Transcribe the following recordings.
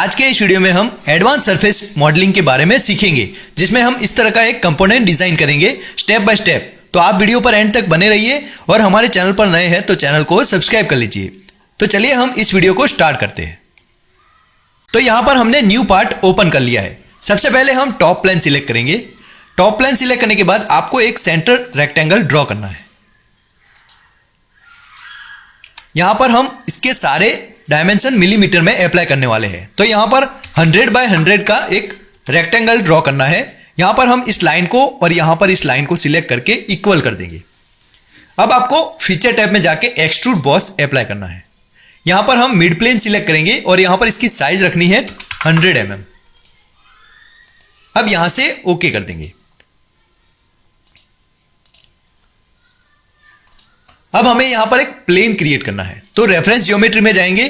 आज के इस वीडियो में हम एडवांस सरफेस मॉडलिंग के बारे में सीखेंगे, जिसमें हम इस तरह का एक कंपोनेंट डिजाइन करेंगे स्टेप बाय स्टेप। तो आप वीडियो पर एंड तक बने रहिए और हमारे चैनल पर नए हैं तो चैनल को सब्सक्राइब कर लीजिए। तो चलिए हम इस वीडियो को स्टार्ट करते हैं। तो यहां पर हमने न्यू पार्ट ओपन कर लिया है। सबसे पहले हम टॉप प्लेन सिलेक्ट करेंगे। टॉप प्लेन सिलेक्ट करने के बाद आपको एक सेंटर रेक्टेंगल ड्रॉ करना है। यहां पर हम इसके सारे डायमेंशन मिलीमीटर में अप्लाई करने वाले हैं। तो यहां पर 100 बाय 100 का एक रेक्टेंगल ड्रॉ करना है। यहां पर हम इस लाइन को और यहां पर इस लाइन को सिलेक्ट करके इक्वल कर देंगे। अब आपको फीचर टैब में जाके एक्सट्रूड बॉस अप्लाई करना है। यहां पर हम मिड प्लेन सिलेक्ट करेंगे और यहां पर इसकी साइज रखनी है 100 mm। अब यहां से ओके कर देंगे। अब हमें यहां पर एक प्लेन क्रिएट करना है। तो रेफरेंस ज्योमेट्री में जाएंगे,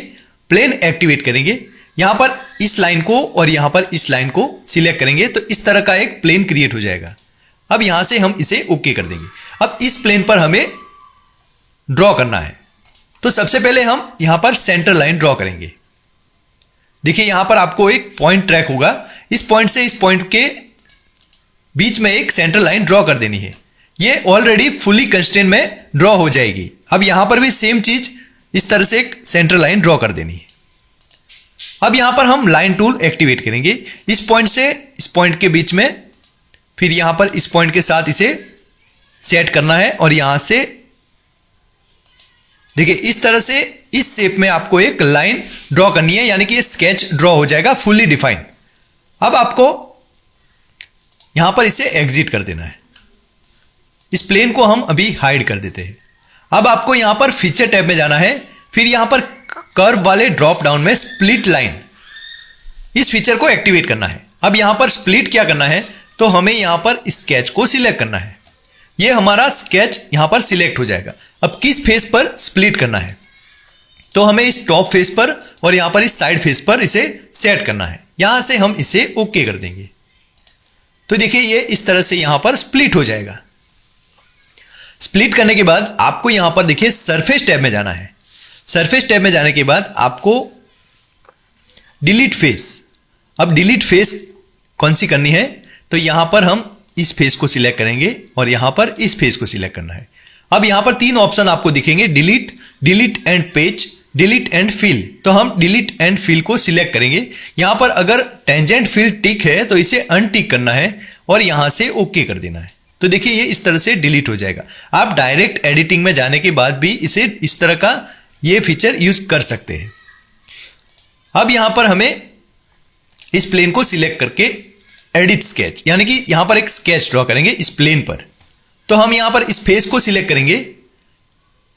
प्लेन एक्टिवेट करेंगे। यहां पर इस लाइन को और यहां पर इस लाइन को सिलेक्ट करेंगे तो इस तरह का एक प्लेन क्रिएट हो जाएगा। अब यहां से हम इसे ओके कर देंगे। अब इस प्लेन पर हमें ड्रॉ करना है। तो सबसे पहले हम यहां पर सेंटर लाइन ड्रॉ करेंगे। देखिए यहां पर आपको एक पॉइंट ट्रैक होगा। इस पॉइंट से इस पॉइंट के बीच में एक सेंटर लाइन ड्रॉ कर देनी है। ये ऑलरेडी फुली कंस्ट्रेंट में ड्रॉ हो जाएगी। अब यहां पर भी सेम चीज इस तरह से एक सेंटर लाइन ड्रॉ कर देनी है। अब यहां पर हम लाइन टूल एक्टिवेट करेंगे। इस पॉइंट से इस पॉइंट के बीच में, फिर यहां पर इस पॉइंट के साथ इसे सेट करना है और यहां से देखिए इस तरह से इस शेप में आपको एक लाइन ड्रॉ करनी है, यानी कि ये स्केच ड्रॉ हो जाएगा फुल्ली डिफाइंड। अब आपको यहां पर इसे एग्जिट कर देना है। इस प्लेन को हम अभी हाइड कर देते हैं। अब आपको यहां पर फीचर टैब में जाना है, फिर यहां पर कर्व वाले ड्रॉप डाउन में स्प्लिट लाइन, इस फीचर को एक्टिवेट करना है। अब यहां पर स्प्लिट क्या करना है, तो हमें यहां पर स्केच को सिलेक्ट करना है। यह हमारा स्केच यहां पर सिलेक्ट हो जाएगा। अब किस फेस पर स्प्लिट करना है, तो हमें इस टॉप फेस पर और यहां पर इस साइड फेस पर इसे सेट करना है। यहां से हम इसे ओके कर देंगे। तो देखिए ये इस तरह से यहां पर स्प्लिट हो जाएगा। स्प्लिट करने के बाद आपको यहां पर देखिए सरफेस टैब में जाना है। सरफेस टैब में जाने के बाद आपको डिलीट फेस, अब डिलीट फेस कौन सी करनी है, तो यहां पर हम इस फेस को सिलेक्ट करेंगे और यहां पर इस फेस को सिलेक्ट करना है। अब यहां पर 3 ऑप्शन आपको दिखेंगे, delete, delete and patch, delete and fill. तो हम डिलीट एंड फिल को सिलेक्ट करेंगे। यहां पर अगर टेंजेंट फिल टिक है तो इसे अनटिक करना है और यहां से ओके कर देना है। तो देखिए ये इस तरह से डिलीट हो जाएगा। आप डायरेक्ट एडिटिंग में जाने के बाद भी इसे इस तरह का ये फीचर यूज कर सकते हैं। अब यहां पर हमें इस प्लेन को सिलेक्ट करके एडिट स्केच, यानी कि यहां पर एक स्केच ड्रॉ करेंगे इस प्लेन पर। तो हम यहां पर इस फेस को सिलेक्ट करेंगे।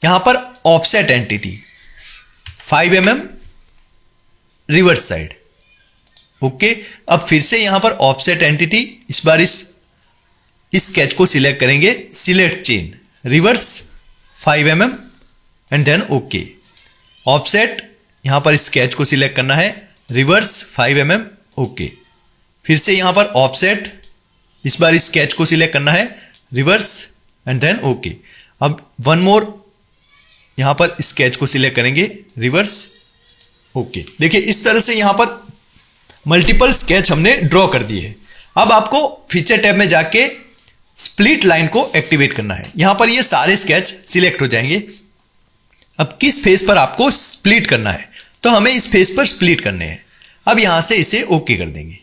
यहां पर offset entity 5 mm reverse side, okay. अब फिर से यहां पर ऑफसेट एंटिटी, इस बार इस स्केच को सिलेक्ट करेंगे, select chain reverse 5 mm and then okay. Offset यहां पर स्केच को सिलेक्ट करना है, रिवर्स 5 mm ओके। फिर से यहां पर ऑफसेट, इस बार स्केच को सिलेक्ट करना है, रिवर्स एंड देन ओके। अब वन मोर यहां पर स्केच को सिलेक्ट करेंगे, रिवर्स ओके। देखिए इस तरह से यहां पर मल्टीपल स्केच हमने ड्रॉ कर दिए हैं। अब आपको फीचर टैब में जाके स्प्लिट लाइन को एक्टिवेट करना है। यहां पर ये सारे स्केच सिलेक्ट हो जाएंगे। अब किस फेस पर आपको स्प्लिट करना है, तो हमें इस फेस पर स्प्लिट करने हैं। अब यहां से इसे ओके कर देंगे।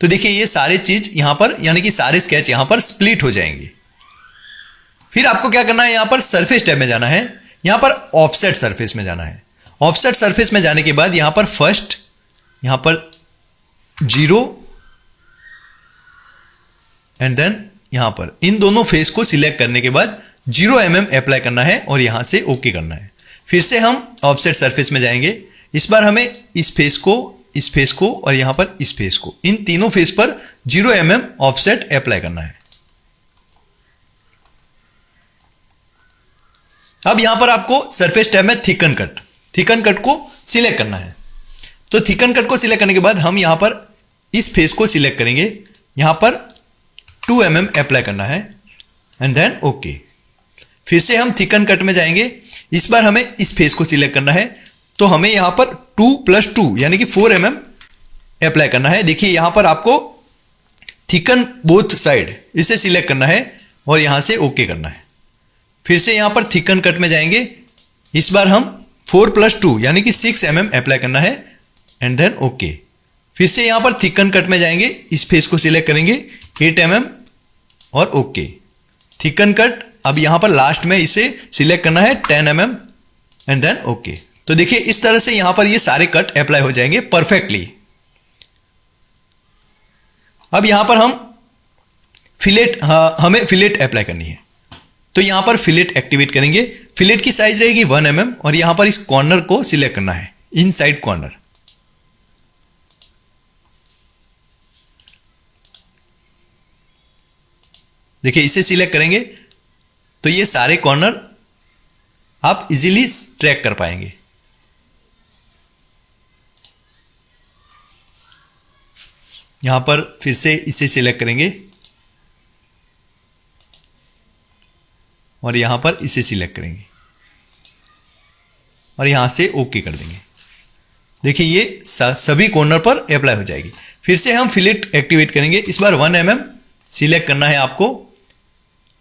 तो देखिए ये सारे चीज यहां पर, यानी कि सारे स्केच यहां पर स्प्लिट हो जाएंगे। फिर आपको क्या करना है, यहां पर सरफेस टैब में जाना है। यहां पर ऑफसेट सरफेस में जाना है। ऑफसेट सरफेस में जाने के बाद यहां पर फर्स्ट, यहां पर 0 एंड देन यहां पर इन दोनों फेस को सिलेक्ट करने के बाद 0 mm अप्लाई करना है और यहां से ओके करना है। फिर से हम ऑफसेट सरफेस में जाएंगे। इस बार हमें इस फेस को, इस फेस को और यहां पर इस फेस को, इन तीनों फेस पर 0 mm ऑफसेट अप्लाई करना है। अब यहां पर आपको सरफेस टैब में थिकन कट को सिलेक्ट करना है। तो थिकन कट को सिलेक्ट करने के बाद हम यहां पर इस फेस को सिलेक्ट करेंगे। यहां पर 2 mm अप्लाई करना है एंड देन ओके। फिर से हम थिकन कट में जाएंगे। इस बार हमें इस फेस को सिलेक्ट करना है, तो हमें यहां पर 2+2 यानी कि 4 mm अप्लाई करना है। देखिए यहां पर आपको थिकन बोथ साइड इसे सिलेक्ट करना है और यहां से ओके करना है। फिर से यहां पर थिकन कट में जाएंगे, इस बार हम 4+2 यानी कि 6 mm अप्लाई करना है एंड देन ओके। फिर से यहां पर थिकन कट में जाएंगे, इस फेस को सिलेक्ट करेंगे 8 mm और ओके। थिकन कट अब यहां पर लास्ट में इसे सिलेक्ट करना है 10 mm एंड देन ओके। तो देखिए इस तरह से यहां पर ये सारे कट अप्लाई हो जाएंगे परफेक्टली। अब यहां पर हम फिलेट, हमें फिलेट अप्लाई करनी है, तो यहां पर फिलेट एक्टिवेट करेंगे। फिलेट की साइज रहेगी 1 mm और यहां पर इस कॉर्नर को सिलेक्ट करना है, इनसाइड कॉर्नर। देखिए इसे सिलेक्ट करेंगे तो ये सारे कॉर्नर आप इजीली ट्रैक कर पाएंगे। यहां पर फिर से इसे सिलेक्ट करेंगे और यहां पर इसे सिलेक्ट करेंगे और यहां से ओके कर देंगे। देखिए ये सभी कॉर्नर पर अप्लाई हो जाएगी। फिर से हम फिलेट एक्टिवेट करेंगे, इस बार 1 mm सिलेक्ट करना है आपको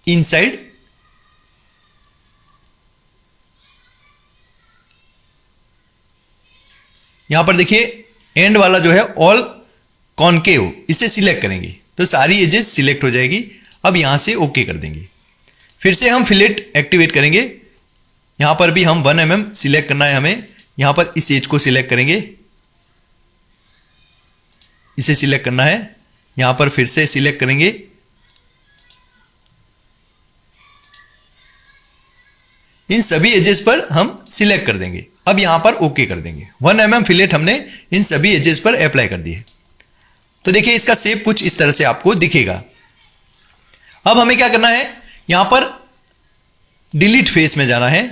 इनसाइड। यहां पर देखिए एंड वाला जो है ऑल कॉनकेव, इसे सिलेक्ट करेंगे तो सारी एजेस सिलेक्ट हो जाएगी। अब यहां से ओके कर देंगे। फिर से हम फिलेट एक्टिवेट करेंगे, यहां पर भी हम 1 mm सिलेक्ट करना है हमें। यहां पर इस एज को सिलेक्ट करेंगे, इसे सिलेक्ट करना है। यहां पर फिर से सिलेक्ट करेंगे, इन सभी एजेस पर हम सिलेक्ट कर देंगे। अब यहां पर ओके कर देंगे। 1 mm फिलेट हमने इन सभी एजेस पर अप्लाई कर दिए। तो देखिए इसका शेप कुछ इस तरह से आपको दिखेगा। अब हमें क्या करना है, यहां पर डिलीट फेस में जाना है।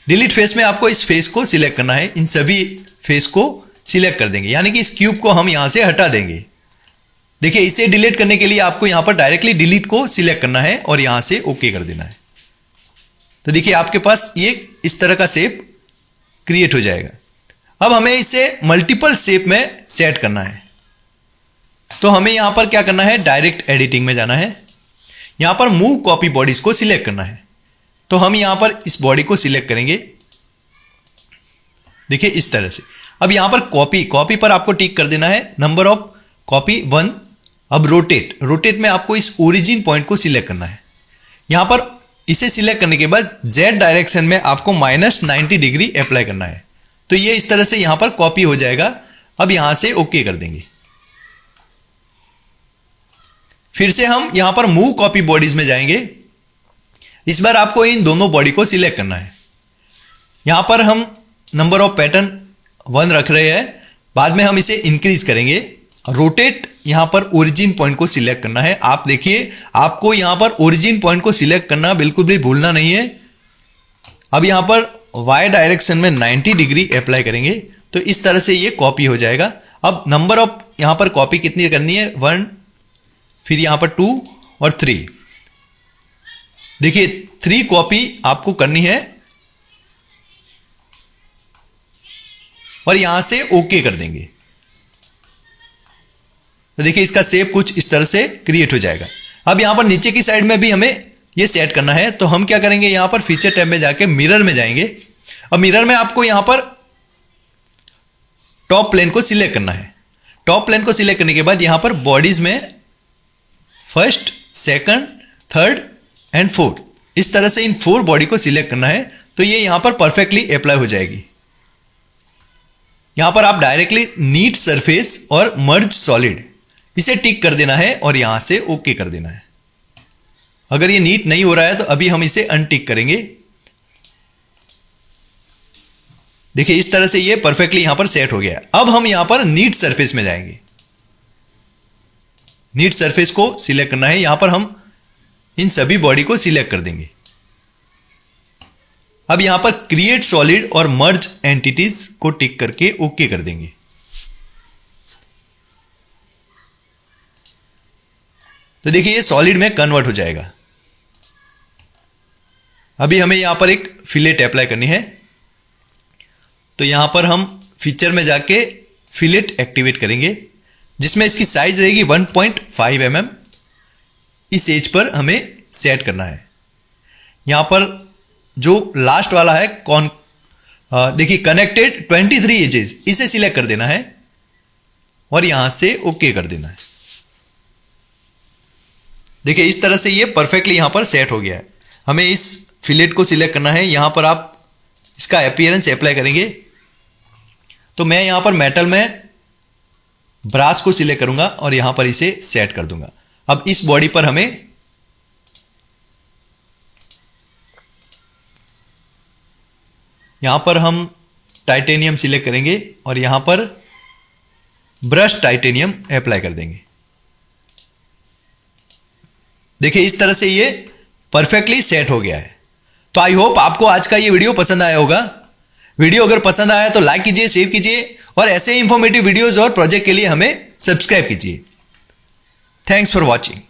डिलीट फेस में आपको इस फेस को सिलेक्ट करना है, इन सभी फेस को सिलेक्ट कर देंगे, यानी कि इस क्यूब को हम यहां से हटा देंगे। देखिए इसे डिलीट करने के लिए आपको यहां पर डायरेक्टली डिलीट को सिलेक्ट करना है और यहां से ओके कर देना है। तो देखिए आपके पास ये इस तरह का शेप क्रिएट हो जाएगा। अब हमें इसे मल्टीपल शेप में सेट करना है, तो हमें यहां पर क्या करना है, डायरेक्ट एडिटिंग में जाना है। यहां पर मूव कॉपी बॉडीज को सिलेक्ट करना है, तो हम यहां पर इस बॉडी को सिलेक्ट करेंगे, देखिए इस तरह से। अब यहां पर कॉपी पर आपको टिक कर देना है, नंबर ऑफ कॉपी 1। अब रोटेट में आपको इस ओरिजिन पॉइंट को सिलेक्ट करना है। यहां पर इसे सिलेक्ट करने के बाद Z डायरेक्शन में आपको -90 डिग्री अप्लाई करना है, तो ये इस तरह से यहां पर कॉपी हो जाएगा। अब यहां से ओके कर देंगे। फिर से हम यहां पर मूव कॉपी बॉडीज में जाएंगे। इस बार आपको इन दोनों बॉडी को सिलेक्ट करना है। यहां पर हम नंबर ऑफ पैटर्न 1 रख रहे हैं, बाद में हम इसे इंक्रीज करेंगे। रोटेट यहां पर ओरिजिन पॉइंट को सिलेक्ट करना है। आप देखिए आपको यहां पर ओरिजिन पॉइंट को सिलेक्ट करना बिल्कुल भी भूलना नहीं है। अब यहां पर Y डायरेक्शन में 90 डिग्री अप्लाई करेंगे, तो इस तरह से ये कॉपी हो जाएगा। अब नंबर ऑफ यहां पर कॉपी कितनी करनी है, 1, फिर यहां पर 2 और 3। देखिए 3 कॉपी आपको करनी है और यहां से ओके कर देंगे। तो देखिए इसका शेप कुछ इस तरह से क्रिएट हो जाएगा। अब यहां पर नीचे की साइड में भी हमें ये सेट करना है, तो हम क्या करेंगे, यहां पर फीचर टैब में जाके मिरर में जाएंगे। अब मिरर में आपको यहां पर टॉप प्लेन को सिलेक्ट करना है। टॉप प्लेन को सिलेक्ट करने के बाद यहां पर बॉडीज में 1st, 2nd, 3rd and 4th, इस तरह से इन 4 बॉडी को सिलेक्ट करना है, तो ये यहां पर परफेक्टली अप्लाई हो जाएगी। यहां पर आप डायरेक्टली नीट सरफेस और मर्ज सॉलिड इसे टिक कर देना है और यहां से ओके कर देना है। अगर ये नीट नहीं हो रहा है तो अभी हम इसे अनटिक करेंगे। देखिए इस तरह से ये परफेक्टली यहां पर सेट हो गया। अब हम यहां पर नीट सरफेस में जाएंगे। नीट सरफेस को सिलेक्ट करना है, यहां पर हम इन सभी बॉडी को सिलेक्ट कर देंगे। अब यहां पर क्रिएट सॉलिड और मर्ज एंटिटीज को टिक करके ओके कर देंगे। तो देखिए ये सॉलिड में कन्वर्ट हो जाएगा। अभी हमें यहां पर एक फिलेट अप्लाई करनी है, तो यहां पर हम फीचर में जाके फिलेट एक्टिवेट करेंगे, जिसमें इसकी साइज रहेगी 1.5 mm। इस एज पर हमें सेट करना है। यहां पर जो लास्ट वाला है देखिए कनेक्टेड 23 एजेस, इसे सिलेक्ट कर देना है और यहां से ओके कर देना है। देखिए इस तरह से ये परफेक्टली यहां पर सेट हो गया है। हमें इस फिलेट को सिलेक्ट करना है। यहां पर आप इसका अपीयरेंस अप्लाई करेंगे, तो मैं यहां पर मेटल में ब्रास को सिलेक्ट करूंगा और यहां पर इसे सेट कर दूंगा। अब इस बॉडी पर हमें यहां पर हम टाइटेनियम सिलेक्ट करेंगे और यहां पर ब्रश टाइटेनियम अप्लाई कर देंगे। देखिए इस तरह से ये परफेक्टली सेट हो गया है। तो आई होप आपको आज का ये वीडियो पसंद आया होगा। वीडियो अगर पसंद आया तो लाइक कीजिए, शेयर कीजिए और ऐसे इंफॉर्मेटिव वीडियोस और प्रोजेक्ट के लिए हमें सब्सक्राइब कीजिए। Thanks for watching.